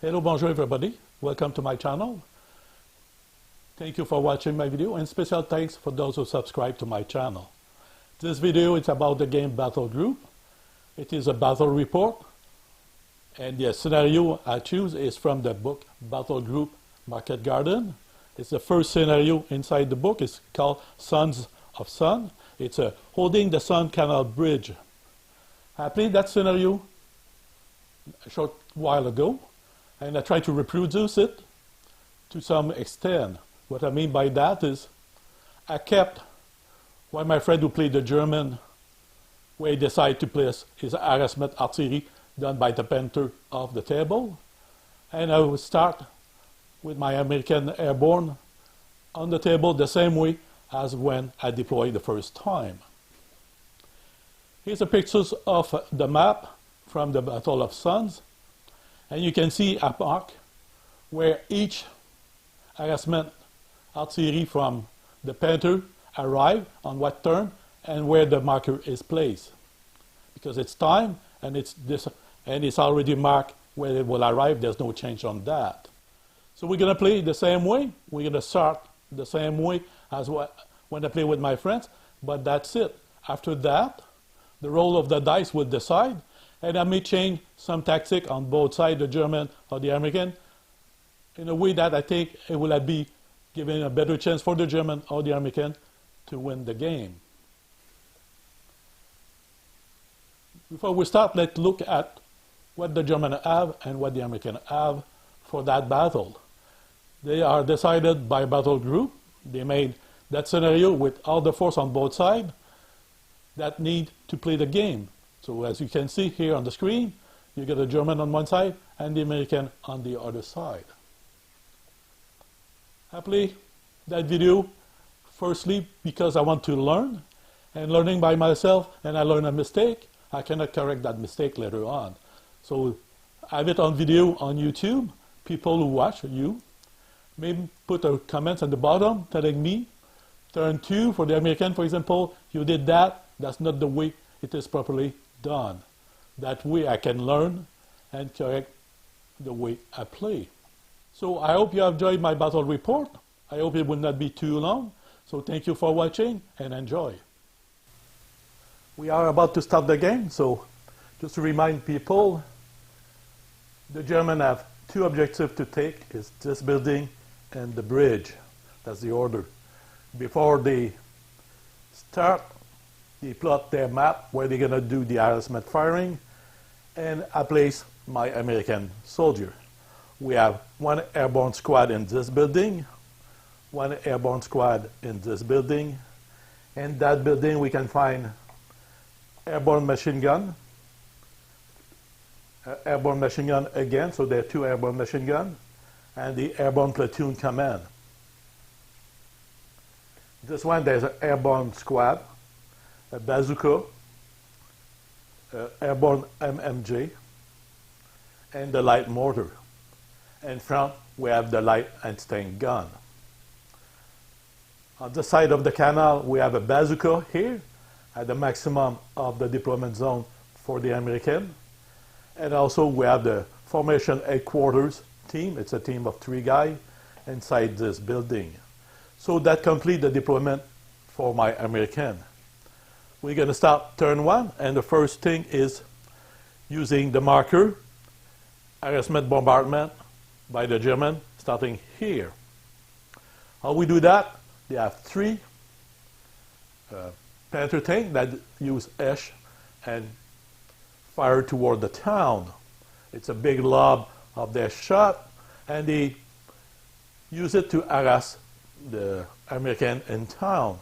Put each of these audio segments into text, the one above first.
Hello, bonjour everybody. Welcome to my channel. Thank you for watching my video and special thanks for those who subscribe to my channel. This video is about the game Battlegroup. It is a battle report and the scenario I choose is from the book Battlegroup Market Garden. It's the first scenario inside the book. It's called Sons of Sun. It's holding the Sun Canal Bridge. I played that scenario a short while ago and I tried to reproduce it to some extent. What I mean by that is I kept what my friend who played the German, where he decided to place his harassment artillery done by the painter off the table, and I would start with my American airborne on the table the same way as when I deployed the first time. Here's the pictures of the map from the Battle of Suns, and you can see a mark where each harassment artillery from the painter arrive on what turn and where the marker is placed, because it's time and it's already marked where it will arrive. There's no change on that. So we're going to play the same way. We're going to start the same way as when I play with my friends, but that's it. After that, the roll of the dice will decide, and I may change some tactic on both sides, the German or the American, in a way that I think it will be giving a better chance for the German or the American to win the game. Before we start, let's look at what the German have and what the American have for that battle. They are decided by Battlegroup. They made that scenario with all the force on both sides that need to play the game. So as you can see here on the screen, you get the German on one side and the American on the other side. I play that video firstly because I want to learn, and learning by myself, and I learn a mistake, I cannot correct that mistake later on. So I have it on video on YouTube. People who watch you maybe put a comment at the bottom telling me, turn 2 for the American, for example, you did that, that's not the way it is properly done. That way I can learn and correct the way I play. So I hope you have enjoyed my battle report. I hope it will not be too long. So thank you for watching and enjoy. We are about to start the game, so just to remind people, the Germans have 2 objectives to take, is this building and the bridge. That's the order. Before they start, they plot their map where they're going to do the harassment firing, and I place my American soldier. We have 1 airborne squad in this building, 1 airborne squad in this building. In that building we can find airborne machine gun again, so there are 2 airborne machine gun, and the airborne platoon command. This one, there's an airborne squad, a bazooka, airborne MMJ, and the light mortar. In front, we have the light anti-tank gun. On the side of the canal, we have a bazooka here at the maximum of the deployment zone for the American. And also we have the formation headquarters team. It's a team of 3 guys inside this building. So that completes the deployment for my American. We're going to start turn 1, and the first thing is using the marker, harassment bombardment by the German, starting here. How we do that? They have 3 Panther tanks that use ash and fire toward the town. It's a big lob of their shot, and they use it to harass the American in town.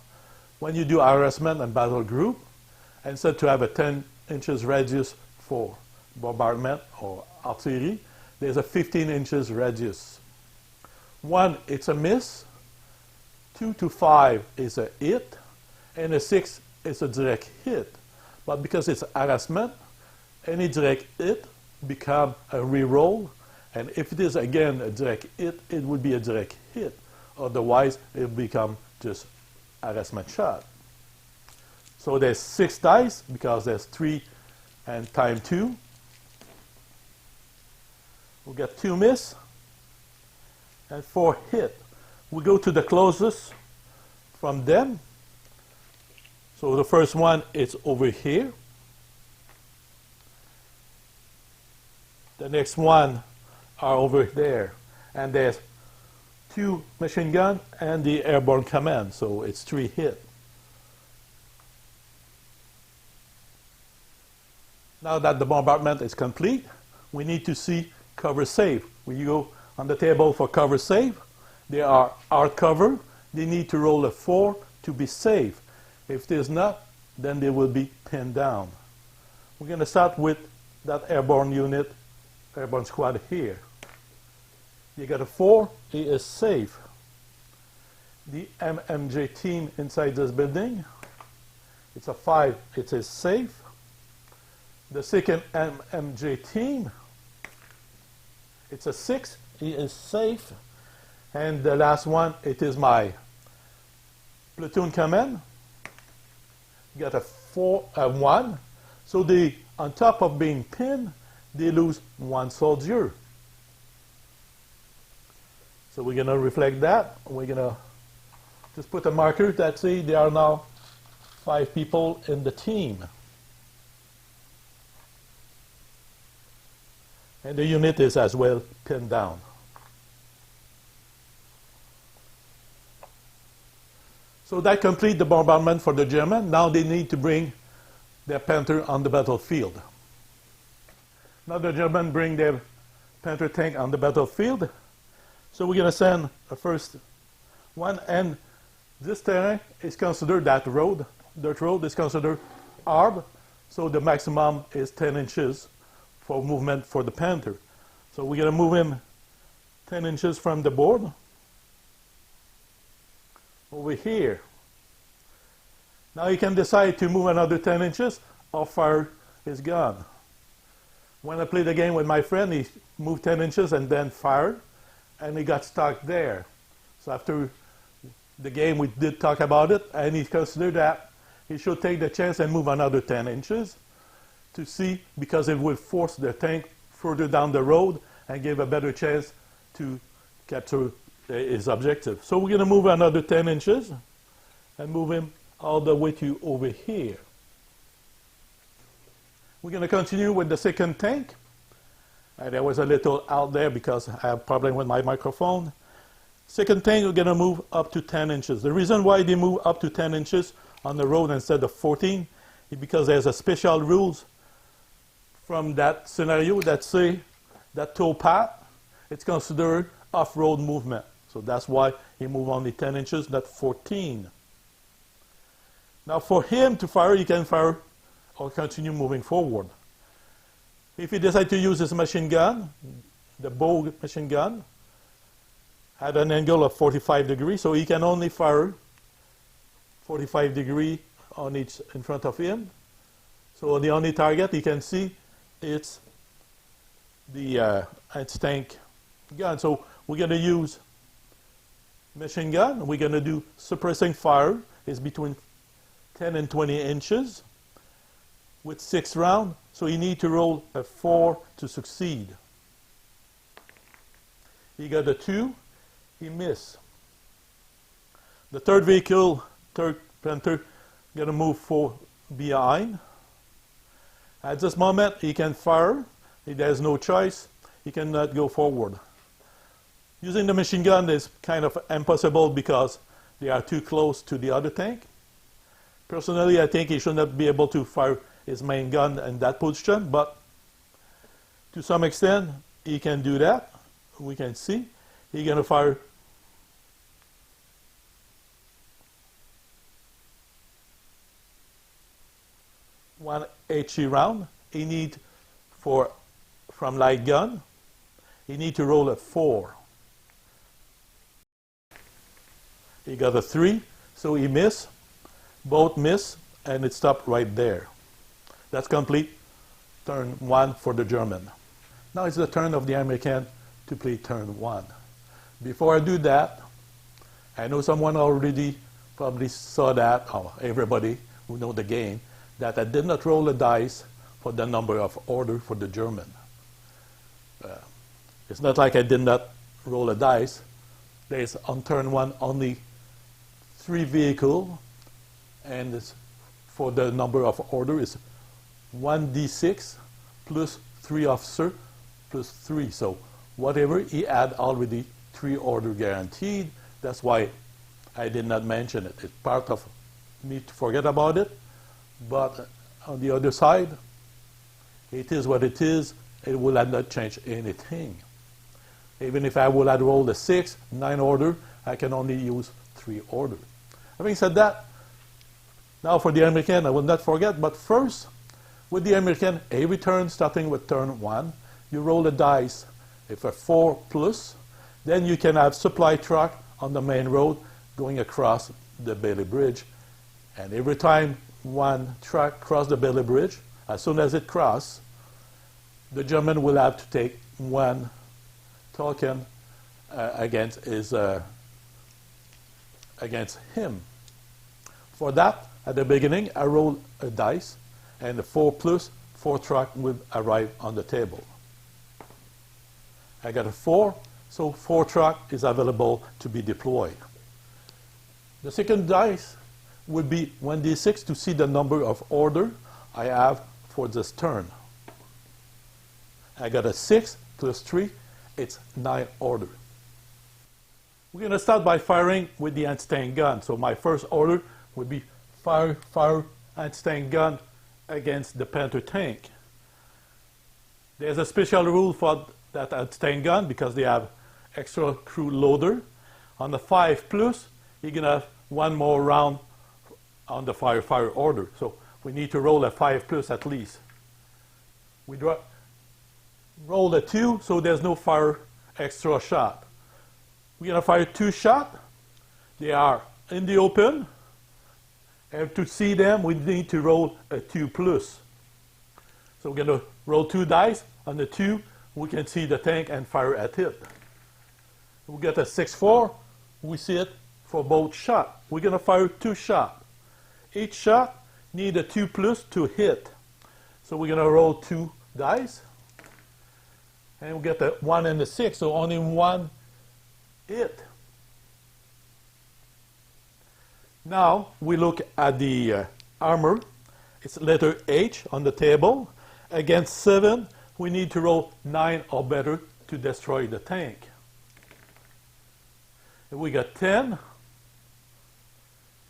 When you do harassment and battle group, instead to have a 10 inches radius for bombardment or artillery, there's a 15 inches radius. 1, it's a miss. 2 to 5 is a hit, and a 6 is a direct hit. But because it's harassment, any direct hit become a reroll, and if it is again a direct hit, it would be a direct hit. Otherwise, it will become just harassment shot. So there's 6 dice because there's 3 and time 2. We get 2 miss and 4 hit. We go to the closest from them. So the first one is over here. The next one are over there. And there's 2 machine gun and the airborne command. So it's 3 hit. Now that the bombardment is complete, we need to see cover save. When you go on the table for cover save, they are hard cover. They need to roll a 4 to be safe. If there's not, then they will be pinned down. We're going to start with that airborne unit, airborne squad here. You got a 4, he is safe. The MMJ team inside this building, it's a 5, it is safe. The second MMJ team, it's a 6, he is safe. And the last one, it is my platoon command. You got a 1. So they, on top of being pinned, they lose 1 soldier. So we're going to reflect that. We're going to just put a marker that says there are now 5 people in the team. And the unit is as well pinned down. So that completes the bombardment for the German. Now they need to bring their Panther on the battlefield. Now the German bring their Panther tank on the battlefield. So we're going to send a first one. And this terrain is considered that road. Dirt road is considered hard. So the maximum is 10 inches for movement for the Panther. So we're going to move him 10 inches from the board over here. Now he can decide to move another 10 inches or fire his gun. When I played the game with my friend, he moved 10 inches and then fired, and he got stuck there. So after the game, we did talk about it, and he considered that he should take the chance and move another 10 inches to see, because it will force the tank further down the road and give a better chance to capture his objective. So we're going to move another 10 inches and move him all the way to over here. We're going to continue with the second tank. There was a little out there because I have a problem with my microphone. Second tank, we're going to move up to 10 inches. The reason why they move up to 10 inches on the road instead of 14 is because there's a special rules from that scenario that say that towpath, it's considered off-road movement. So that's why he moved only 10 inches, not 14. Now for him to fire, he can fire or continue moving forward. If he decides to use his machine gun, the bow machine gun, at an angle of 45 degrees, so he can only fire 45 degrees on each in front of him. So the only target he can see is the anti-tank gun. So we're going to use machine gun. We're going to do suppressing fire. It's between 10 and 20 inches with 6 rounds. So you need to roll a 4 to succeed. He got a 2. He missed. The third vehicle, third Panther, going to move 4 behind. At this moment, he can fire. He has no choice. He cannot go forward. Using the machine gun is kind of impossible because they are too close to the other tank. Personally, I think he should not be able to fire his main gun in that position, but to some extent, he can do that. We can see. He's going to fire one HE round. He need from light gun, he need to roll a 4. He got a 3, so he missed. Both miss, and it stopped right there. That's complete turn 1 for the German. Now it's the turn of the American to play turn 1. Before I do that, I know someone already probably saw that, or everybody who know the game, that I did not roll a dice for the number of order for the German. It's not like I did not roll a dice. There's on turn 1 only 3 vehicles, and for the number of order is 1d6 plus 3 officer plus 3. So whatever, he had already 3 order guaranteed. That's why I did not mention it. It's part of me to forget about it. But on the other side, it is what it is. It will not change anything. Even if I would have rolled a 6, 9 order, I can only use 3 order. Having said that, now for the American, I will not forget, but first, with the American, every turn, starting with turn 1, you roll a dice. If a 4 plus, then you can have supply truck on the main road going across the Bailey Bridge. And every time one truck crosses the Bailey Bridge, as soon as it crosses, the German will have to take 1 token against him. For that, at the beginning, I roll a dice, and the 4 plus 4 truck will arrive on the table. I got a 4, so 4 truck is available to be deployed. The second dice would be 1d6 to see the number of order I have for this turn. I got a 6 plus 3, it's 9 order. We're going to start by firing with the anti-tank gun. So my first order would be fire anti-tank gun against the Panther tank. There's a special rule for that anti-tank gun because they have extra crew loader. On the 5 plus, you're going to have 1 more round on the fire order. So we need to roll a 5 plus at least. We roll a 2, so there's no fire extra shot. We're going to fire 2 shots. They are in the open. And to see them, we need to roll a 2 plus. So we're going to roll 2 dice. On the 2, we can see the tank and fire at it. We get a 6-4. We see it for both shots. We're going to fire 2 shots. Each shot needs a 2 plus to hit. So we're going to roll 2 dice. And we get the 1 and the 6, so only 1 hit. Now we look at the armor. It's letter H on the table. Against 7, we need to roll 9 or better to destroy the tank. And we got 10,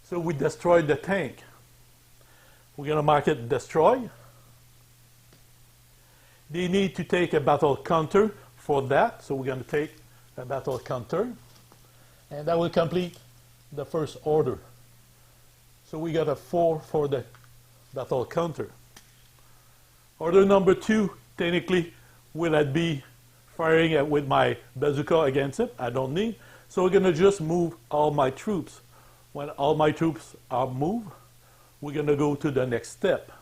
so we destroyed the tank. We're going to mark it destroy. They need to take a battle counter for that, so we're going to take a battle counter, and that will complete the first order. So we got a 4 for the battle counter. Order number 2, technically, will I be firing with my bazooka against it? I don't need. So we're going to just move all my troops. When all my troops are moved, we're going to go to the next step.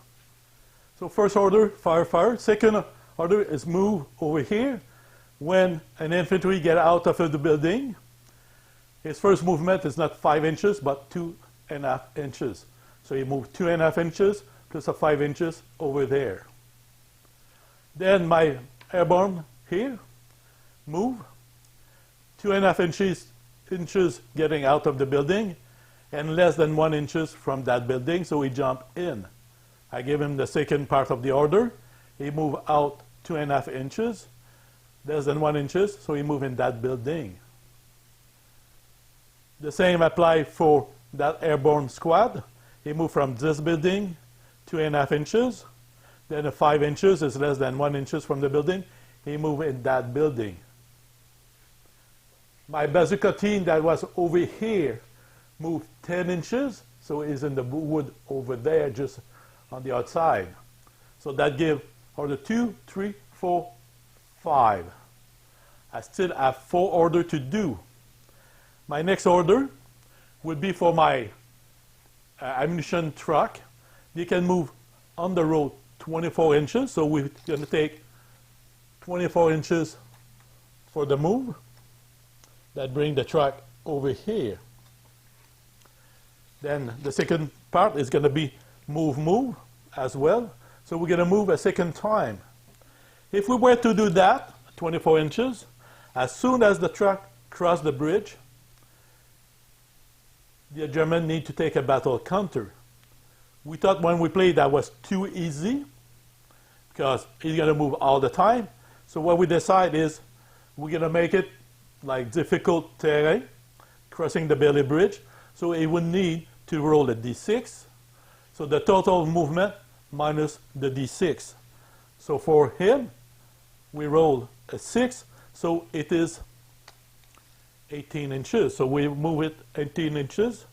So first order, fire. Second order is move over here. When an infantry get out of the building, his first movement is not 5 inches, but 2.5 inches. So you move 2.5 inches plus a 5 inches over there. Then my airborne here, move 2.5 inches getting out of the building, and less than 1 inches from that building, so he jump in. I give him the second part of the order. He move out 2.5 inches, less than 1 inches, so he move in that building. The same apply for that airborne squad. He move from this building 2.5 inches, then 5 inches is less than 1 inches from the building. He move in that building. My bazooka team that was over here moved 10 inches, so he's in the wood over there, just on the outside. So that gives order 2, 3, 4, 5. I still have 4 orders to do. My next order would be for my ammunition truck. They can move on the road 24 inches, so we're going to take 24 inches for the move. That brings the truck over here. Then the second part is going to be move as well. So we're going to move a second time. If we were to do that, 24 inches. As soon as the truck crossed the bridge, the German need to take a battle counter. We thought when we played that was too easy because he's going to move all the time. So what we decide is we're going to make it like difficult terrain, crossing the Bailey Bridge. So he would need to roll a d6. So the total movement minus the d6. So for him, we roll a 6. So it is 18 inches. So we move it 18 inches.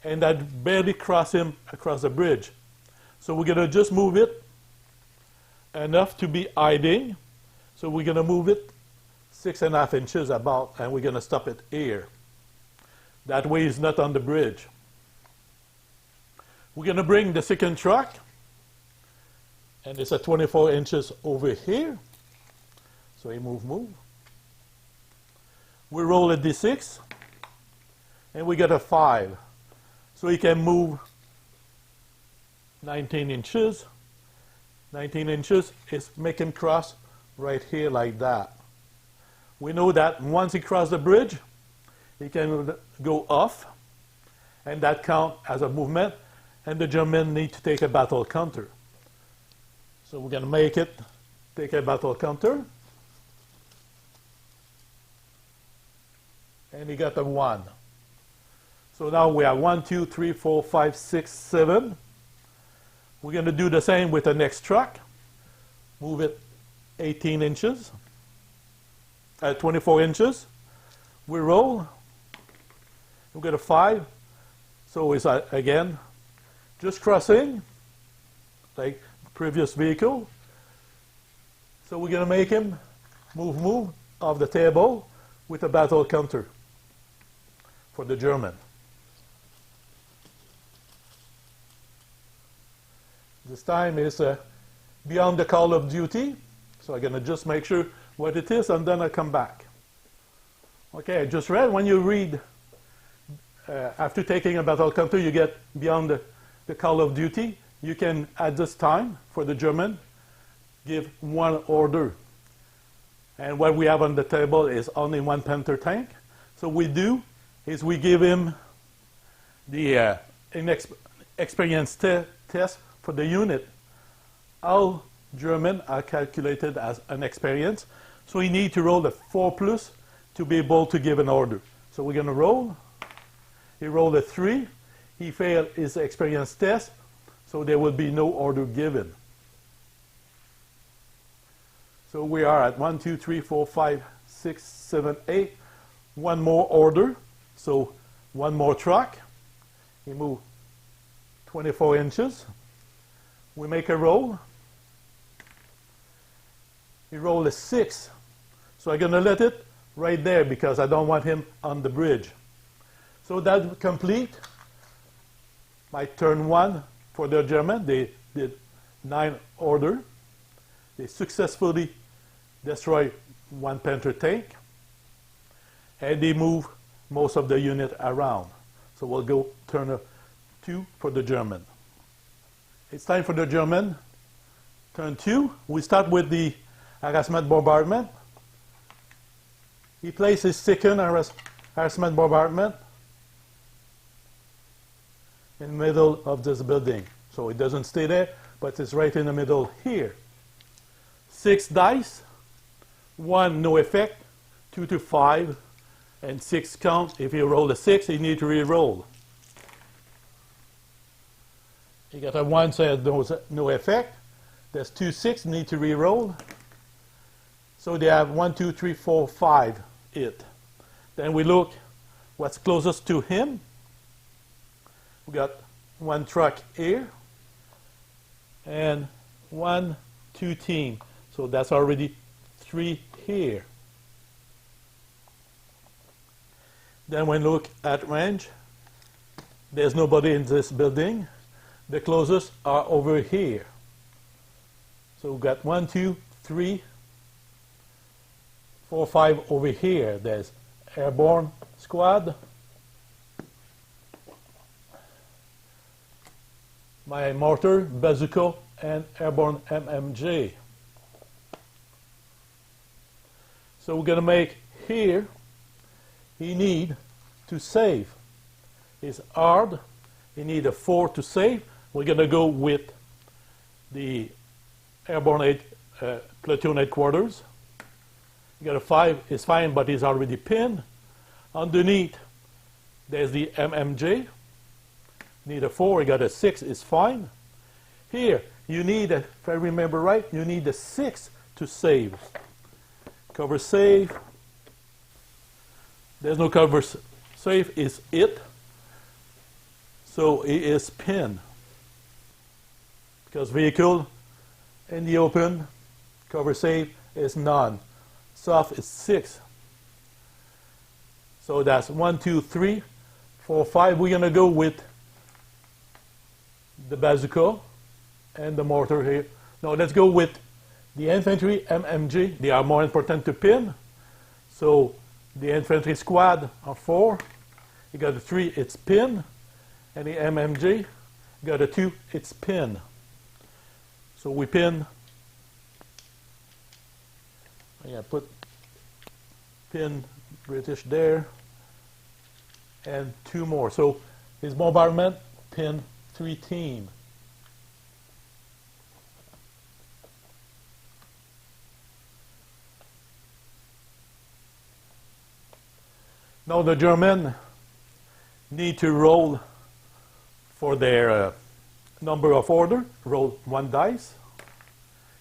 And that barely cross him across the bridge. So we're going to just move it enough to be hiding. So we're going to move it 6.5 inches about, and we're going to stop it here. That way it's not on the bridge. We're going to bring the second truck, and it's at 24 inches over here. So he move. We roll a d6, and we get a 5. So he can move 19 inches. 19 inches is make him cross right here like that. We know that once he crosses the bridge, he can go off, and that counts as a movement, and the German need to take a battle counter. So we're going to make it take a battle counter. And he got a 1. So now we have 1, 2, 3, 4, 5, 6, 7. We're going to do the same with the next truck. Move it 18 inches. 24 inches. We roll. We get a 5. So it's again just crossing like previous vehicle. So we're going to make him move off the table with a battle counter for the German. This time is beyond the call of duty. So I'm going to just make sure what it is, and then I'll come back. Okay, I just read, when you read, after taking a battle counter, you get beyond the call of duty. You can, at this time, for the German, give one order. And what we have on the table is only one Panther tank. So what we do is we give him the experience test for the unit. All German are calculated as an experience. So you need to roll a 4+ to be able to give an order. So we're going to roll. He rolled a 3. He failed his experience test. So there will be no order given. So we are at 1, 2, 3, 4, 5, 6, 7, 8. One more order. So one more truck. He moved 24 inches. We make a roll. He rolled a 6. So I'm going to let it right there because I don't want him on the bridge. So that complete my turn 1 for the German. They did 9 order. They successfully destroyed one Panther tank. And they move most of the unit around. So we'll go turn 2 for the German. It's time for the German. Turn 2. We start with the harassment bombardment. He placed his second harassment bombardment in the middle of this building. So it doesn't stay there, but it's right in the middle here. 6 dice. 1 no effect. 2 to 5. And 6 count. If you roll a 6, you need to re-roll. You got a 1 says no effect. There's 2 6 need to re-roll. So they have 1, 2, 3, 4, 5 it. Then we look what's closest to him. We got 1 truck here and 1, 2 team. So that's already 3 here. Then when we look at range, there's nobody in this building. The closest are over here. So we've got 1, 2, 3, 4, 5 over here. There's airborne squad. My mortar, bazooka, and airborne MMJ. So we're going to make here, he need to save. It's hard. He need a 4 to save. We're going to go with the airborne platoon headquarters. You got a 5 is fine, but he's already pinned. Underneath, there's the MMJ. Need a 4, you got a 6 is fine. Here, you need, if I remember right, you need a 6 to save. Cover save. There's no cover save, is it. So it is pinned. Because vehicle in the open, cover save is none. Soft is 6. So that's 1, 2, 3, 4, 5. We're going to go with the bazooka and the mortar here. No, let's go with the infantry MMG. They are more important to pin. So the infantry squad are 4. You got a 3, it's pin. And the MMG, you got a 2, it's pin. So we pin. Yeah, put pin British there. And 2 more. So his bombardment, pin 3 team. Now the German need to roll for their number of order. Roll 1 dice.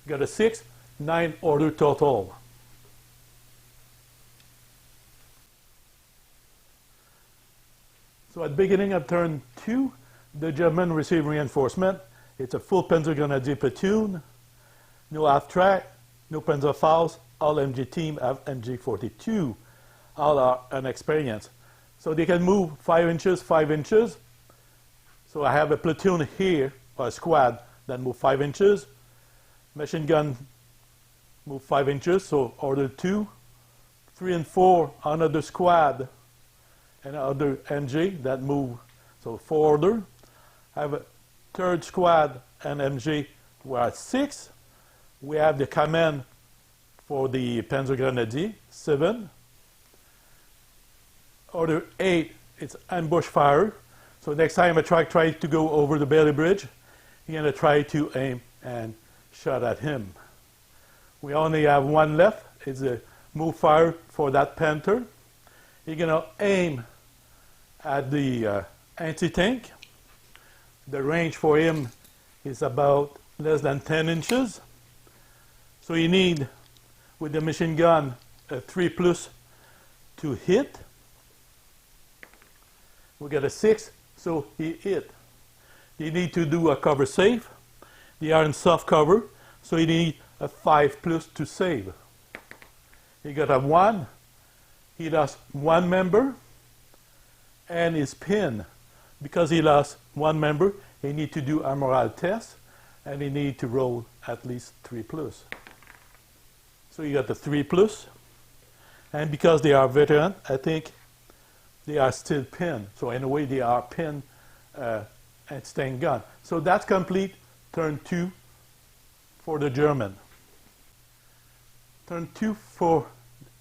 Got a 6, 9 order total. So at the beginning of turn 2, the German receive reinforcement. It's a full Panzer Grenadier platoon. No half track, no Panzerfaust. All MG team have MG42. All are inexperienced. So they can move 5 inches, 5 inches. So I have a platoon here, or a squad, that move 5 inches. Machine gun move 5 inches, so order 2. 3 and 4, another squad, and other MG that move, so 4 order. I have a third squad and MG, we're at 6. We have the command for the Panzer Grenadier, 7. Order 8, it's ambush fire. So next time a truck tries to go over the Bailey Bridge, you're going to try to aim and shot at him. We only have 1 left. It's a move fire for that Panther. You're going to aim at the anti-tank. The range for him is about less than 10 inches. So you need, with the machine gun, a 3+ to hit. We got a 6, so he hit. You need to do a cover save. They are in soft cover, so you need a 5+ to save. He got a 1. He lost 1 member, and his pin. Because he lost 1 member, he need to do a morale test, and he need to roll at least 3+. So you got the 3+. And because they are veteran, I think they are still pinned. So in a way, they are pinned and staying gun. So that's complete turn 2 for the German. Turn 2 for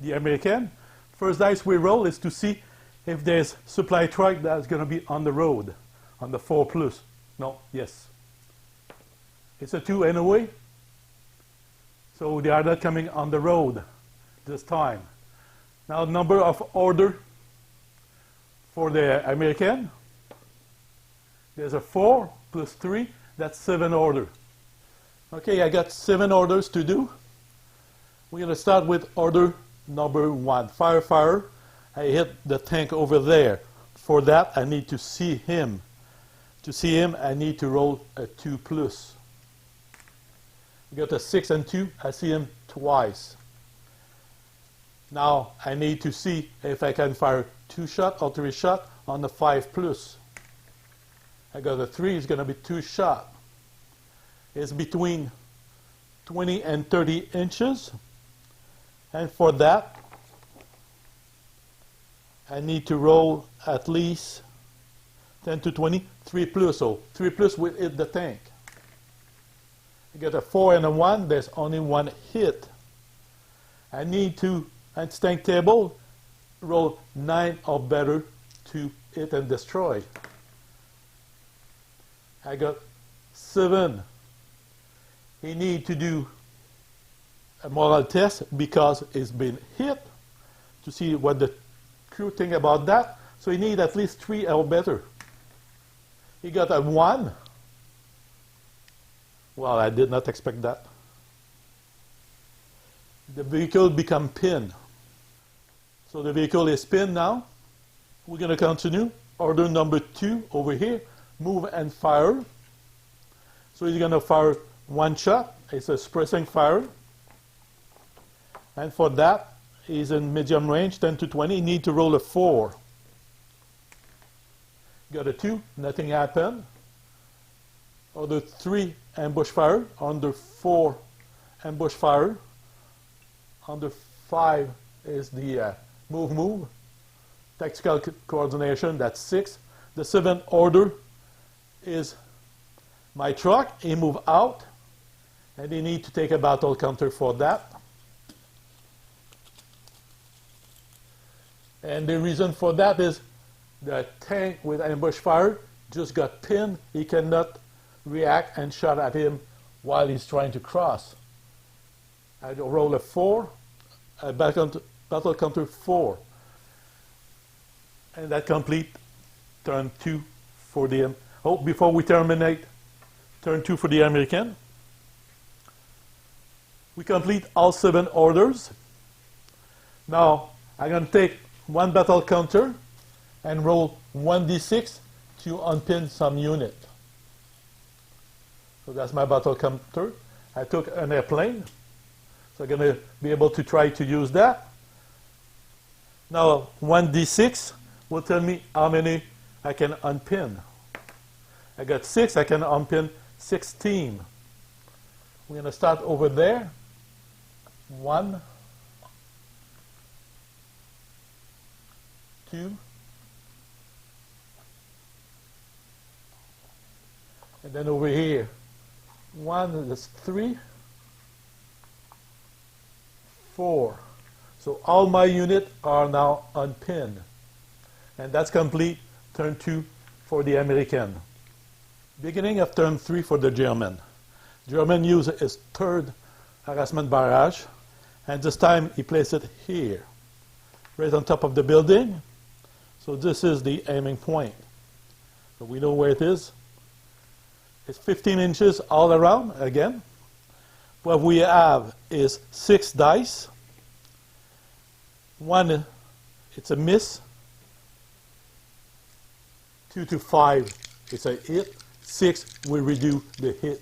the American. First dice we roll is to see if there's supply truck that's going to be on the road, on the 4+. No, yes. It's a 2 anyway. So they are not coming on the road this time. Now number of order for the American. There's a 4 + 3, that's 7 order. Okay, I got 7 orders to do. We're going to start with order number 1. Fire. I hit the tank over there. For that, I need to see him. To see him, I need to roll a 2+. We got a 6 and 2. I see him twice. Now, I need to see if I can fire 2 shot or 3 shot on the 5+. I got a 3, it's going to be 2 shot. It's between 20 and 30 inches. And for that, I need to roll at least 10 to 20, 3+. So 3+ will hit the tank. You get a 4 and a 1, there's only 1 hit. I need to Instinct table, roll 9 or better to hit and destroy. I got 7. He need to do a moral test because it's been hit to see what the true thing about that. So he need at least 3 or better. He got a 1. Well, I did not expect that. The vehicle become pinned. So the vehicle is pinned now. We're going to continue. Order number 2 over here. Move and fire. So he's going to fire 1 shot. It's a suppressing fire. And for that, he's in medium range, 10 to 20. He need to roll a 4. Got a 2. Nothing happened. Order 3, ambush fire. Under 4, ambush fire. Under 5 is the move. Tactical coordination, that's 6. The 7th order is my truck. He move out, and they need to take a battle counter for that. And the reason for that is the tank with ambush fire just got pinned. He cannot react and shot at him while he's trying to cross. I roll a 4, a battle counter 4. And that complete turn 2 for the... Oh, before we terminate, turn 2 for the American. We complete all 7 orders. Now, I'm going to take 1 battle counter and roll 1d6 to unpin some unit. So that's my battle counter. I took an airplane. So I'm going to be able to try to use that. Now, 1d6 will tell me how many I can unpin. I got 6, I can unpin 16. We're going to start over there. 1, 2, and then over here, 1, that's 3, 4. So all my units are now unpinned. And that's complete turn 2 for the American. Beginning of turn 3 for the German. German used his 3rd harassment barrage, and this time he placed it here, right on top of the building. So this is the aiming point. So we know where it is. It's 15 inches all around again. What we have is 6 dice. 1, it's a miss. 2 to 5, it's a hit. 6, we redo the hit.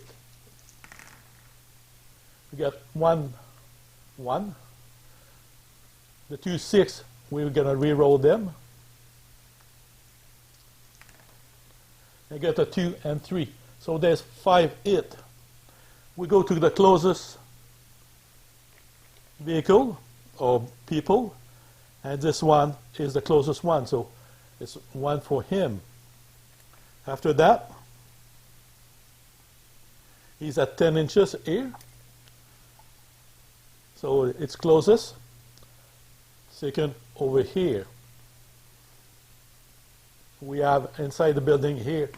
We got 1, 1. The 2, 6, we're going to re-roll them. I got a 2 and 3. So there's 5 hit. We go to the closest vehicle or people, and this one is the closest one. So it's 1 for him. After that, he's at 10 inches here. So it's closest. Second over here. We have inside the building here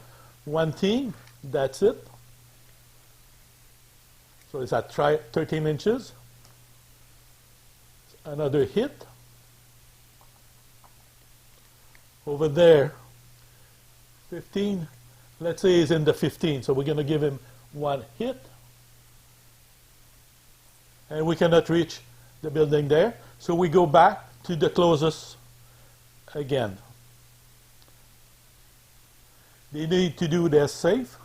1 team. That's it. So it's at 13 inches. Another hit. Over there, 15. Let's say he's in the 15. So we're going to give him 1 hit. And we cannot reach the building there. So we go back to the closest again. They need to do their safe.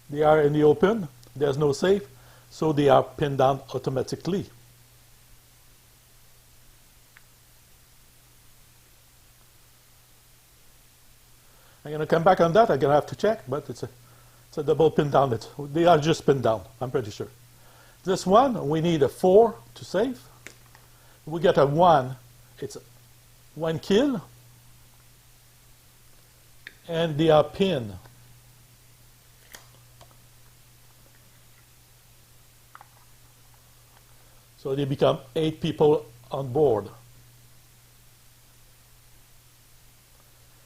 They are in the open. There's no safe. So they are pinned down automatically. I'm going to come back on that. I'm going to have to check, but it's a double pin down. They are just pinned down, I'm pretty sure. This one, we need a 4 to save. We get a 1. It's 1 kill. And they are pinned. So they become 8 people on board.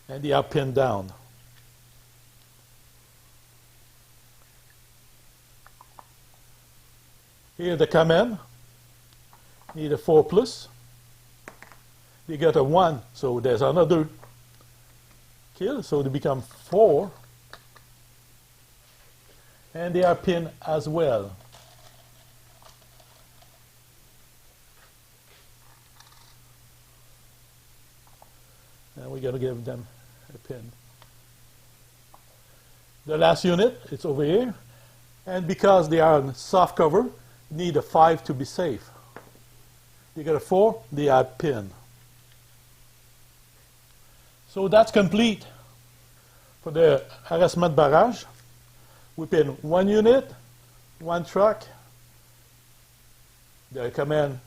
and they are pinned down. Here the command need a 4 plus. They get a 1, so there's another kill, so they become 4, and they are pinned as well. And we're going to give them a pin. The last unit, it's over here, and because they are on soft cover, need a 5 to be safe. They get a 4, they are pinned. So that's complete for the harassment barrage. We pin 1 unit, 1 truck, the command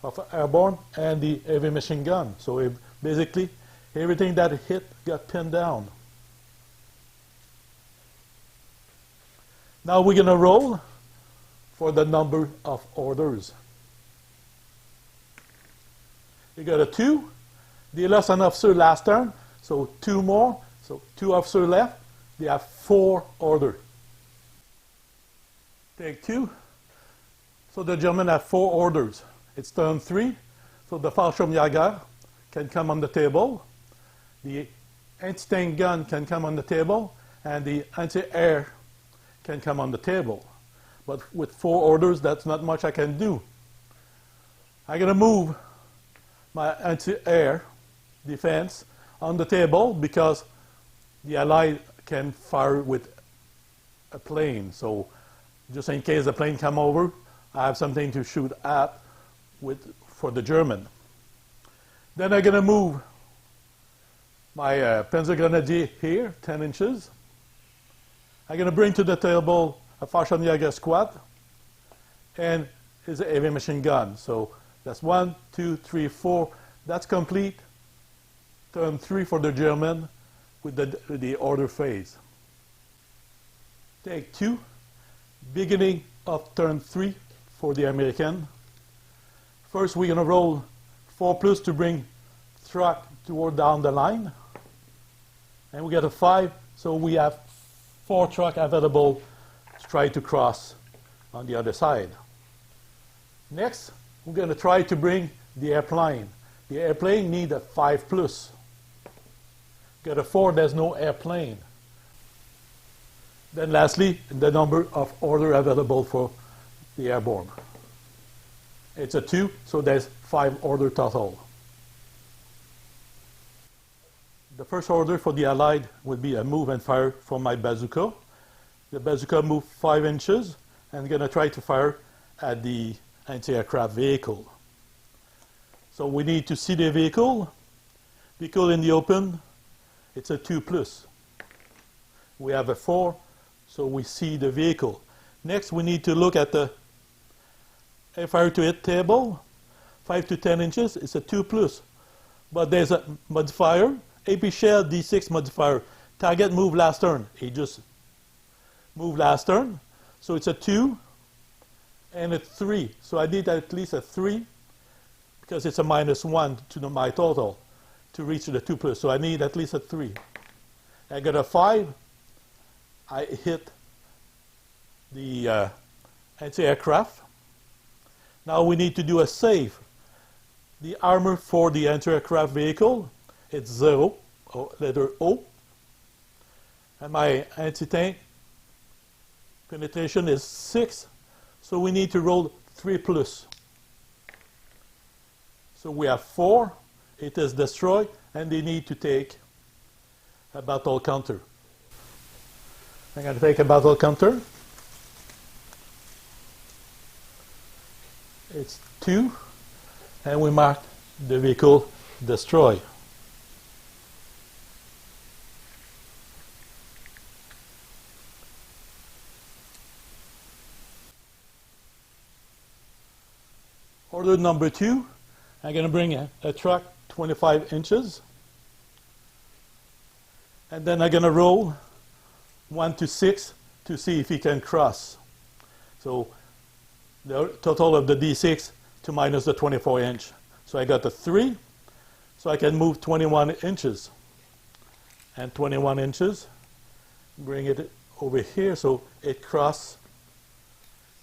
of airborne, and the heavy machine gun. So basically, everything that hit got pinned down. Now we're going to roll for the number of orders. You got a 2. They lost an officer last turn, so 2 more. So 2 officers left. They have 4 orders. Take 2. So the German have 4 orders. It's turn 3. So the Fallschirmjäger can come on the table. The anti-tank gun can come on the table. And the anti-air can come on the table. But with 4 orders, that's not much I can do. I'm going to move my anti-air defense on the table because the Allied can fire with a plane. So just in case the plane come over, I have something to shoot at for the German. Then I'm going to move my Panzer Grenadier here, 10 inches. I'm going to bring to the table a Fallschirmjäger squad and his heavy machine gun. So that's 1, 2, 3, 4. That's complete. Turn 3 for the German with the order phase. Take 2. Beginning of turn 3 for the American. First we're going to roll 4 plus to bring truck toward down the line. And we get a 5, so we have 4 truck available to try to cross on the other side. Next, we're going to try to bring the airplane. The airplane needs a 5 plus. Get a 4, there's no airplane. Then lastly, the number of order available for the airborne. It's a 2, so there's 5 order total. The first order for the Allied would be a move and fire from my bazooka. The bazooka moves 5 inches and I'm going to try to fire at the anti-aircraft vehicle. So we need to see the vehicle. Vehicle in the open, it's a 2 plus. We have a 4, so we see the vehicle. Next, we need to look at the fire to hit table. 5 to 10 inches, it's a 2 plus. But there's a modifier, AP shell D6 modifier. Target move last turn. He just moved last turn. So it's a 2 and a 3. So I need at least a 3 because it's a -1 to my total to reach the 2 plus. So I need at least a 3. I got a 5. I hit the anti-aircraft. Now we need to do a save. The armor for the anti-aircraft vehicle, it's 0, letter O. And my anti-tank penetration is 6. So we need to roll 3 plus. So we have 4. It is destroyed, and they need to take a battle counter. I'm going to take a battle counter. It's 2, and we mark the vehicle destroyed. Order number 2, I'm going to bring a truck 25 inches. And then I'm going to roll 1 to 6 to see if he can cross. So the total of the D6 to minus the 24 inch. So I got a 3, so I can move 21 inches. and 21 inches. Bring it over here so it crosses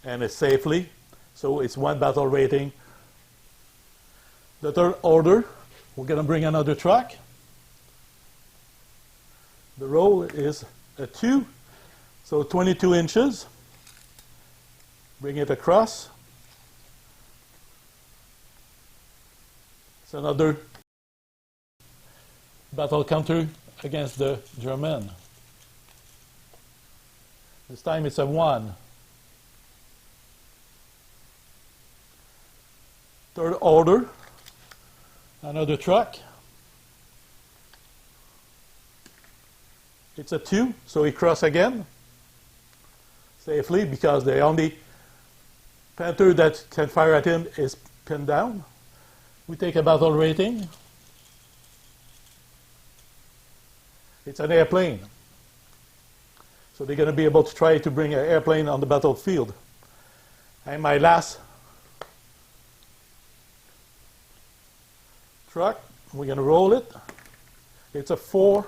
and it's safely. So it's 1 battle rating. The third order, we're going to bring another truck. The roll is a 2, so 22 inches. Bring it across. It's another battle counter against the German. This time it's a 1. Third order, another truck. It's a 2, so we cross again safely because the only Panther that can fire at him is pinned down. We take a battle rating. It's an airplane. So they're going to be able to try to bring an airplane on the battlefield. And my last truck, we're going to roll it. It's a 4,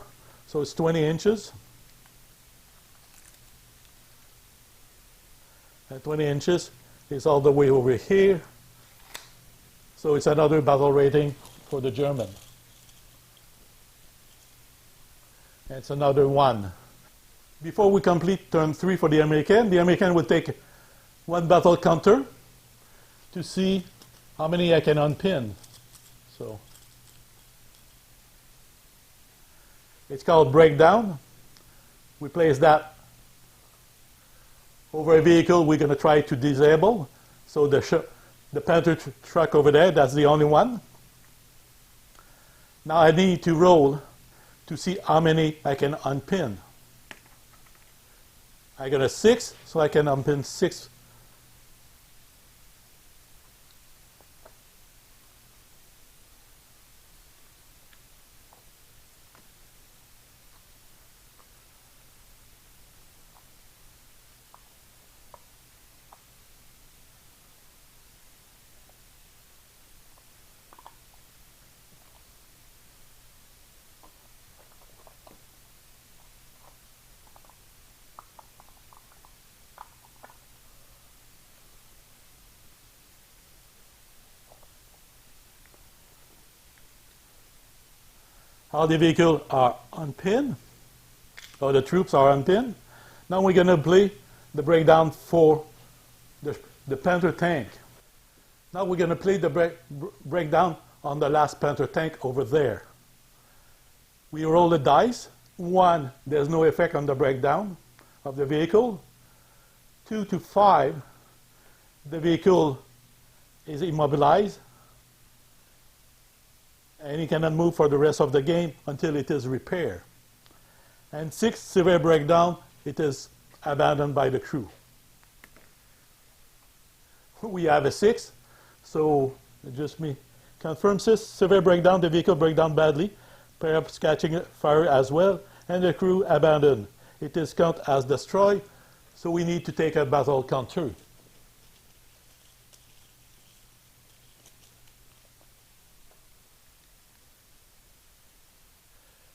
so it's 20 inches. And 20 inches is all the way over here. So it's another battle rating for the German. And it's another 1. Before we complete turn 3 for the American will take 1 battle counter to see how many I can unpin. So it's called breakdown. We place that over a vehicle we're going to try to disable. So the Panther truck over there, that's the only one. Now I need to roll to see how many I can unpin. I got a 6, so I can unpin 6. All the vehicles are unpinned, or the troops are unpinned. Now we're going to play the breakdown for the Panther tank. Now we're going to play the breakdown on the last Panther tank over there. We roll the dice. 1, there's no effect on the breakdown of the vehicle. 2 to 5, the vehicle is immobilized. And he cannot move for the rest of the game until it is repaired. And 6, severe breakdown, it is abandoned by the crew. We have a 6, so just me confirms this. Severe breakdown, the vehicle break down badly, perhaps catching fire as well, and the crew abandoned. It is counted as destroyed, so we need to take a battle counter.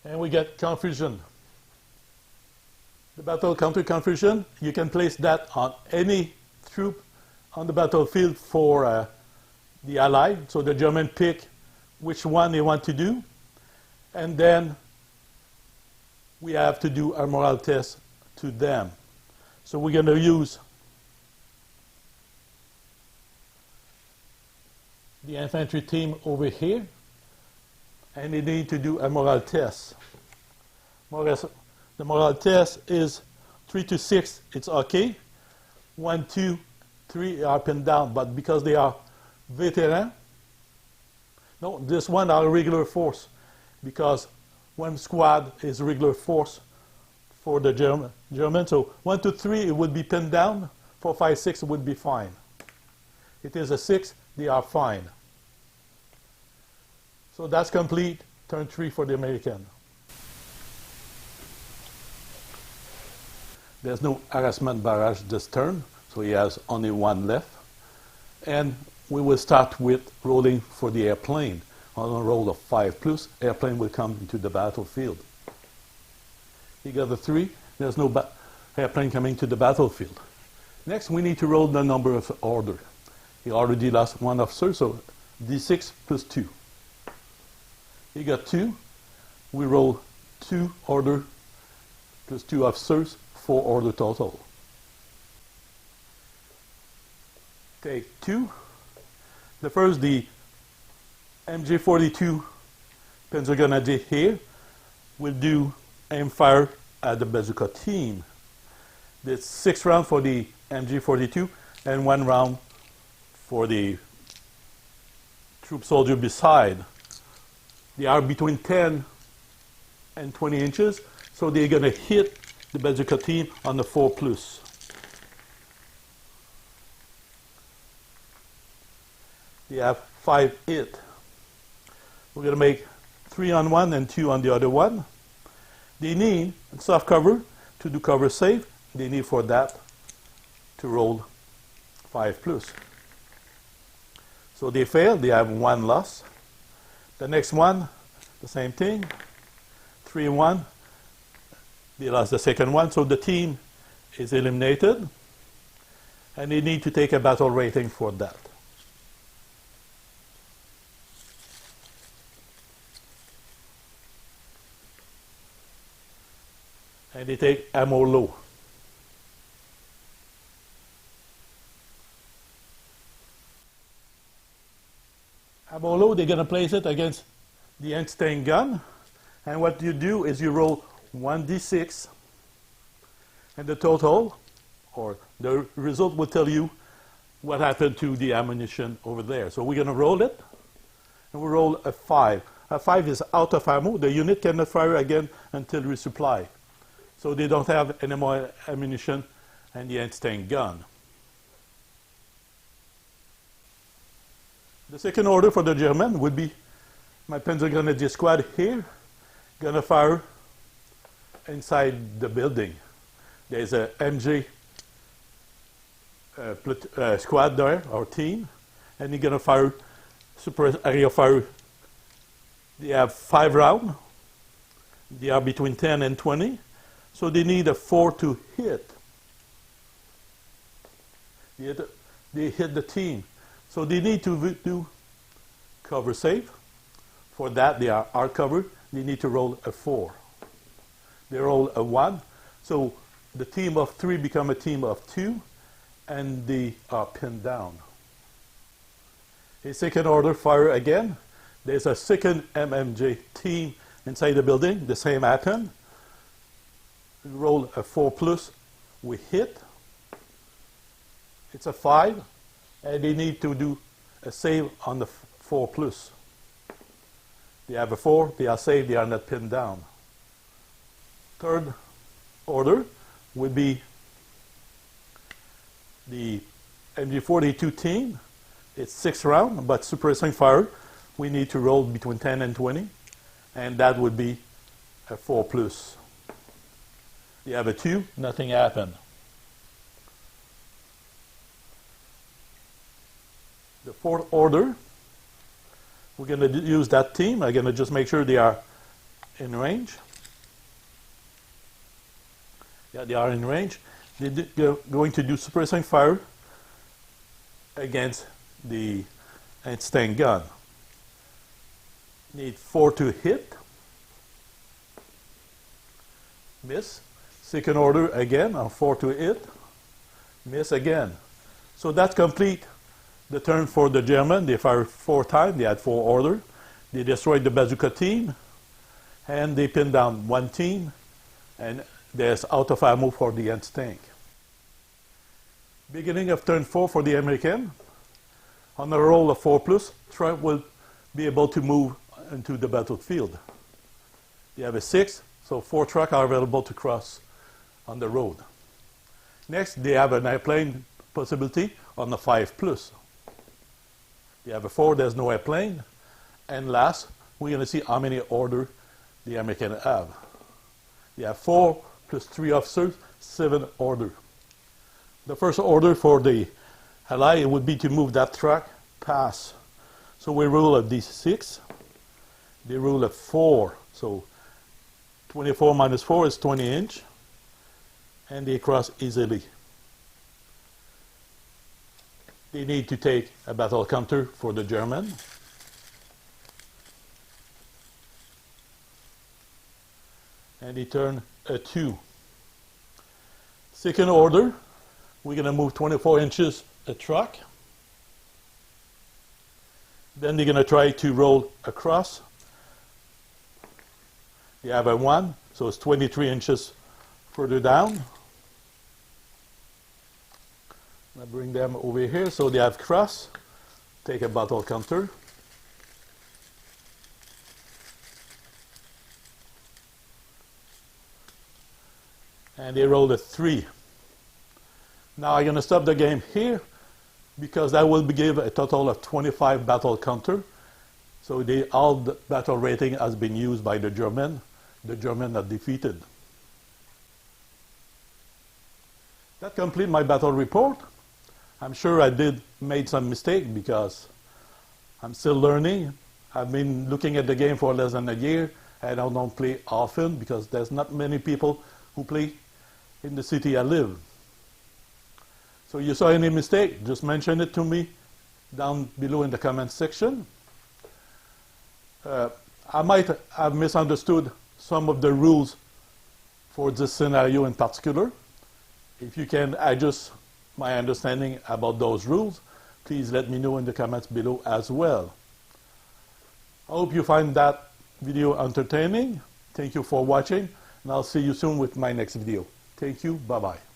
And we get confusion. The battle counter confusion, you can place that on any troop on the battlefield for the Allied. So the German pick which one they want to do. And then we have to do a morale test to them. So we're going to use the infantry team over here. And they need to do a morale test. The morale test is 3 to 6, it's okay. 1, 2, 3 are pinned down, but because they are veterans, no, this one are regular force, because 1 squad is regular force for the German. So 1 to 3 it would be pinned down. 4, 5, 6 would be fine. It is a 6, they are fine. So that's complete. Turn 3 for the American. There's no harassment barrage this turn, so he has only 1 left. And we will start with rolling for the airplane. On a roll of 5+, airplane will come into the battlefield. He got a 3. There's no airplane coming to the battlefield. Next, we need to roll the number of order. He already lost 1 officer, so d6 plus 2. He got 2. We roll 2 order plus 2 officers, 4 order total. Take 2. The first, the MJ-42 Pentagonade here will do aim fire at the bazooka team. There's 6 rounds for the MJ-42 and 1 round for the troop soldier beside. They are between 10 and 20 inches, so they're going to hit the bazooka team on the 4+. They have 5 hit. We're going to make 3 on one and 2 on the other one. They need soft cover to do cover safe. They need for that to roll 5+. So they fail. They have 1 loss. The next one, the same thing. 3-1. They lost the second one, so the team is eliminated. And they need to take a battle rating for that. And they take ammo low. Ammo low, they're going to place it against the anti-tank gun. And what you do is you roll 1d6, and the total, or the result will tell you what happened to the ammunition over there. So we're going to roll it, and we roll a 5. A 5 is out of ammo. The unit cannot fire again until resupply. So they don't have any more ammunition and the anti-tank gun. The second order for the German would be my Panzergrenadier squad here, gonna fire inside the building. There's a MJ squad there, our team, and they're gonna fire super area fire. They have 5 rounds. They are between 10 and 20. So they need a 4 to hit. They hit the team. So they need to do cover safe. For that, they are arc cover. They need to roll a 4. They roll a 1. So the team of 3 become a team of 2, and they are pinned down. A second order fire again. There's a second MMJ team inside the building. The same happened. We roll a 4+, we hit. It's a 5, and they need to do a save on the 4+. They have a 4, they are saved, they are not pinned down. Third order would be the MG42 team. It's 6 rounds, but suppressing fire, we need to roll between 10 and 20, and that would be a 4+. You have a 2, nothing happened. The fourth order, we're going to use that team. I'm going to just make sure they are in range. Yeah, they are in range. They're going to do suppressing fire against the anti-tank gun. Need 4 to hit. Miss. Second order again on 4 to hit. Miss again. So that's complete the turn for the German. They fired 4 times. They had 4 orders. They destroyed the bazooka team. And they pinned down 1 team. And there's out of ammo for the anti-tank. Beginning of turn 4 for the American. On a roll of 4+, truck will be able to move into the battlefield. They have a 6, so 4 trucks are available to cross on the road. Next, they have an airplane possibility on the 5+. They have a 4, there's no airplane. And last, we're going to see how many orders the American have. They have 4 plus 3 officers, 7 orders. The first order for the Ally would be to move that truck past. So we roll a d6. They roll a 4, so 24 minus 4 is 20 inch, and they cross easily. They need to take a battle counter for the German. And they turn a 2. Second order, we're going to move 24 inches a truck. Then they're going to try to roll across. They have a 1, so it's 23 inches further down. I'll bring them over here so they have cross. Take a battle counter. And they rolled a 3. Now I'm going to stop the game here because that will give a total of 25 battle counter. So all the battle rating has been used by the German. The German are defeated. That completes my battle report. I'm sure I made some mistake because I'm still learning. I've been looking at the game for less than a year, and I don't play often because there's not many people who play in the city I live. So you saw any mistake, just mention it to me down below in the comment section. I might have misunderstood some of the rules for this scenario in particular. If you can adjust my understanding about those rules, please let me know in the comments below as well. I hope you find that video entertaining. Thank you for watching, and I'll see you soon with my next video. Thank you. Bye-bye.